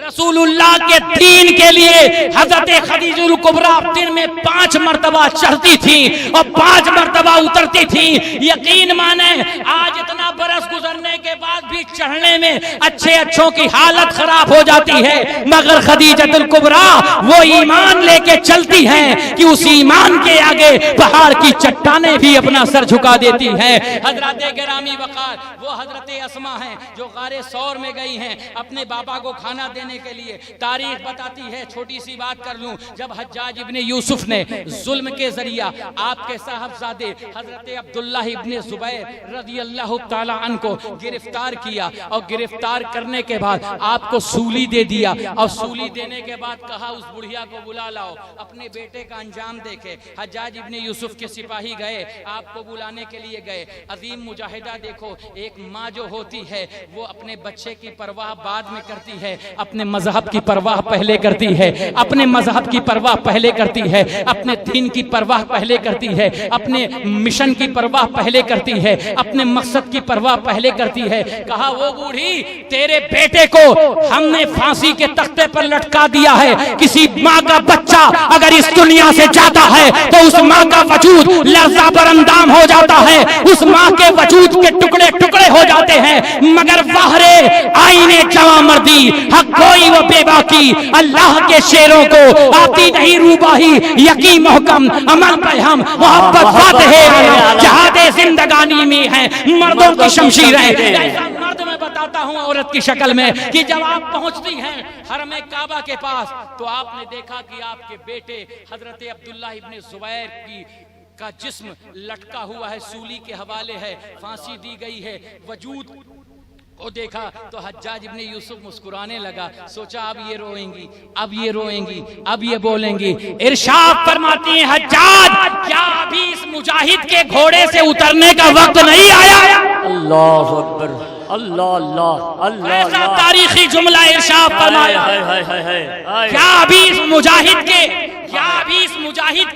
رسول اللہ کے دین کے لیے حضرت خدیجہ الکبریٰ دن میں 5 مرتبہ چڑھتی تھیں اور 5 مرتبہ اترتی تھیں۔ یقین مانیں آج اتنا برس گزرنے کے بعد بھی چڑھنے میں اچھوں کی حالت خراب ہو جاتی ہے، مگر خدیجہ الکبریٰ وہ ایمان لے کے چلتی ہیں کہ اس ایمان کے آگے پہاڑ کی چٹانیں بھی اپنا سر جھکا دیتی ہیں۔ حضرات گرامی وقار وہ حضرت اسماء ہیں جو غار ثور میں گئی ہیں اپنے بابا کو کھانا دینے کے لیے۔ تاریخ بتاتی ہے، چھوٹی سی بات کر لوں، جب حجاج ابن یوسف نے ظلم کے ذریعہ آپ کے صاحبزادے حضرت عبداللہ ابن زبیر رضی اللہ تعالی عنہ کو گرفتار کیا، اور گرفتار کرنے کے بعد آپ کو سولی دے دیا، اور سولی دینے کے بعد کہا اس بڑھیا کو بلا لاؤ اپنے بیٹے کا انجام دیکھے۔ حجاج ابن یوسف کے سپاہی گئے، آپ کو بلانے کے لیے گئے۔ عظیم مجاہدہ دیکھو، ایک ماں جو ہوتی ہے وہ اپنے بچے کی پرواہ بعد میں کرتی ہے، اپنے مذہب کی پرواہ پہلے کرتی ہے، اپنے مذہب کی پرواہ پہلے کرتی ہے، اپنے دین کی پرواہ پہلے کرتی ہے، اپنے مشن کی پرواہ پہلے کرتی ہے، اپنے مقصد کی پرواہ پہلے کرتی ہے۔ کہا وہ بوڑھی تیرے بیٹے کو ہم نے پھانسی کے تختے پر لٹکا دیا ہے، کسی ماں کا بچہ اگر اس دنیا سے جاتا ہے تو اس ماں کا وجود لرزہ بر اندام ہو جاتا ہے، اس ماں کے وجود کے ٹکڑے ٹکڑے ہو جاتے ہیں، مگر وہرے آئینے جواں مردی حق کوئی وہ بے باکی، اللہ کے شیروں کو آتی نہیں روباہی، یقین محکم عمل پہ ہم محبت فاتح جہاد زندگانی میں ہیں مردوں کی شمشیریں۔ ایسا مرد میں بتاتا ہوں عورت کی شکل میں کہ جب آپ پہنچتی ہیں حرم کعبہ کے پاس تو آپ نے دیکھا کہ آپ کے بیٹے حضرت عبداللہ ابن زبیر کا جسم لٹکا ہوا ہے، سولی کے حوالے ہے، پھانسی دی گئی ہے، وجود کو دیکھا تو حجاج ابن یوسف مسکرانے لگا، سوچا اب یہ روئیں گی، اب یہ روئیں گی، اب یہ بولیں گی۔ ارشاد فرماتی ہیں حجاج کیا ابھی اس مجاہد کے گھوڑے سے اترنے کا وقت نہیں آیا؟ اللہ اکبر، اللہ اللہ اللہ، ایسا تاریخی جملہ ارشاد فرمایا، کیا ابھی اس مجاہد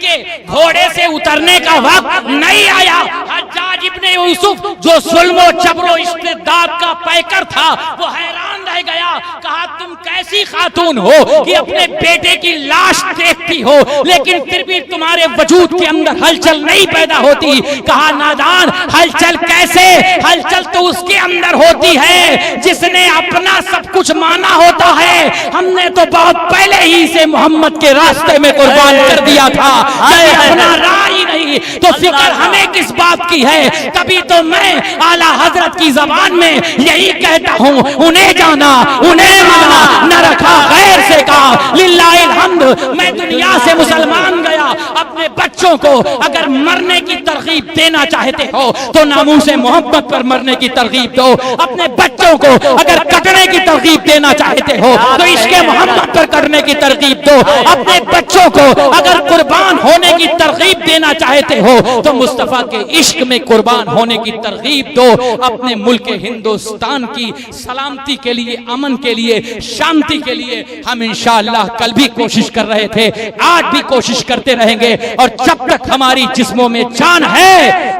کے گھوڑے سے اترنے کا وقت نہیں آیا؟ حجاج ابن یوسف جو ظلم و جبر و استبداد کا پیکر تھا وہ حیران رہ گیا، کہا تم کیسی خاتون ہو کہ اپنے بیٹے کی لاش دیکھتی ہو لیکن پھر بھی تمہارے وجود کے اندر ہلچل نہیں پیدا ہوتی؟ کہا نادان، ہلچل کیسے؟ ہلچل تو اس کے اندر ہوتی ہے جس نے اپنا سب کچھ مانا ہوتا ہے۔ ہم نے تو بہت پہلے ہی سے محمد کے راستے میں قربان کر دیا تھا، اپنا رائی نہیں تو فکر ہمیں کس بات کی ہے؟ تبھی تو میں اعلیٰ حضرت کی زبان میں یہی کہتا ہوں، انہیں جانا انہیں مانا، نہ رکھا غیر سے کہا للہ الحمد۔ میں دنیا سے مسلمان گیا، اپنے بچوں کو اگر مرنے کی ترغیب دینا چاہتے ہو تو ناموس محمد پر مرنے کی ترغیب دو، اپنے بچوں کو اگر کٹنے کی ترغیب دینا چاہتے ہو تو عشق محمد پر کرنے کی ترغیب دو. اپنے بچوں کو اگر قربان ہونے کی ترغیب دینا چاہتے ہو تو مصطفیٰ کے عشق میں قربان ہونے کی ترغیب دو. اپنے ملک ہندوستان کی سلامتی کے لیے، امن کے لیے، شانتی کے لیے ہم انشاءاللہ کل بھی کوشش کر رہے تھے، آج بھی کوشش کرتے رہیں گے، اور جب تک ہماری جسموں میں جان ہے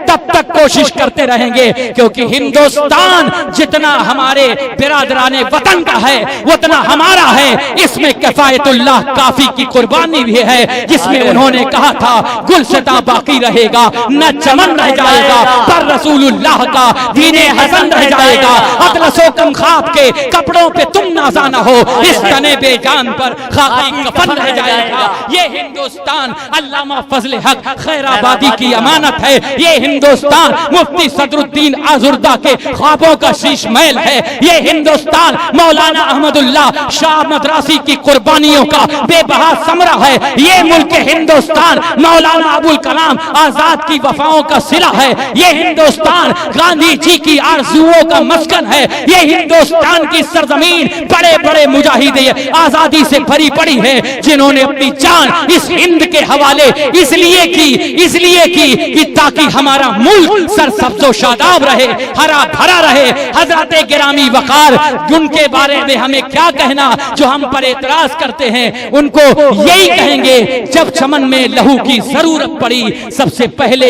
تب تک کوشش کرتے رہیں گے، کیونکہ ہندوستان جتنا ہمارے برادران وطن کا ہے اتنا ہمارا ہے. اس میں کفایت اللہ کافی کی قربانی بھی ہے، جس میں انہوں نے کہا تھا گلستاں باقی رہے گا، نہ چمن رہ جائے گا، پر رسول اللہ کا دین حسن رہ جائے گا. اطلس و کم خواب کے کپڑوں پہ تم نازا نہ ہو، اس تنے بے جان پر خاکی کفن رہ جائے گا. یہ ہندوستان علامہ فضل حق خیر آبادی کی امانت ہے. یہ ہندوستان مفتی صدر الدین آزردہ کے خوابوں کا شیش محل ہے. یہ ہندوستان مولانا احمد اللہ شاہ مدراسی کی قربانیوں کا بے بہا ثمرہ ہے. یہ ملک ہندوستان مولانا ابوالکلام آزاد کی وفاؤں کا صلہ ہے. یہ ہندوستان گاندھی جی کی آرزوؤں کا مسکن ہے. یہ ہندوستان کی سرزمین بڑے بڑے مجاہد آزادی سے بھری پڑی ہے، جنہوں نے اپنی جان اس ہند کے حوالے اس لیے کی کہ تاکہ ہمارا ملک سرسبز و شاداب رہے، ہرا بھرا رہے. حضرت گرامی وقار، ان کے بارے میں ہمیں کیا کہنا جو ہم پر اعتراض کرتے ہیں. ان کو یہی کہیں گے جب چمن میں لہو کی ضرورت پڑی سب سے پہلے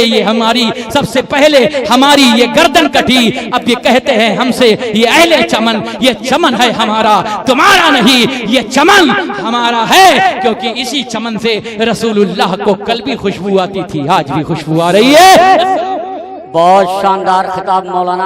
ہماری یہ گردن کٹی. اب یہ کہتے ہیں ہم سے یہ اہل چمن، یہ چمن ہے ہمارا تمہارا نہیں، یہ چمن ہمارا ہے، کیونکہ اسی چمن سے رسول اللہ کو کل بھی خوشبو آتی تھی، آج بھی خوشبو آ رہی ہے. بہت شاندار خطاب مولانا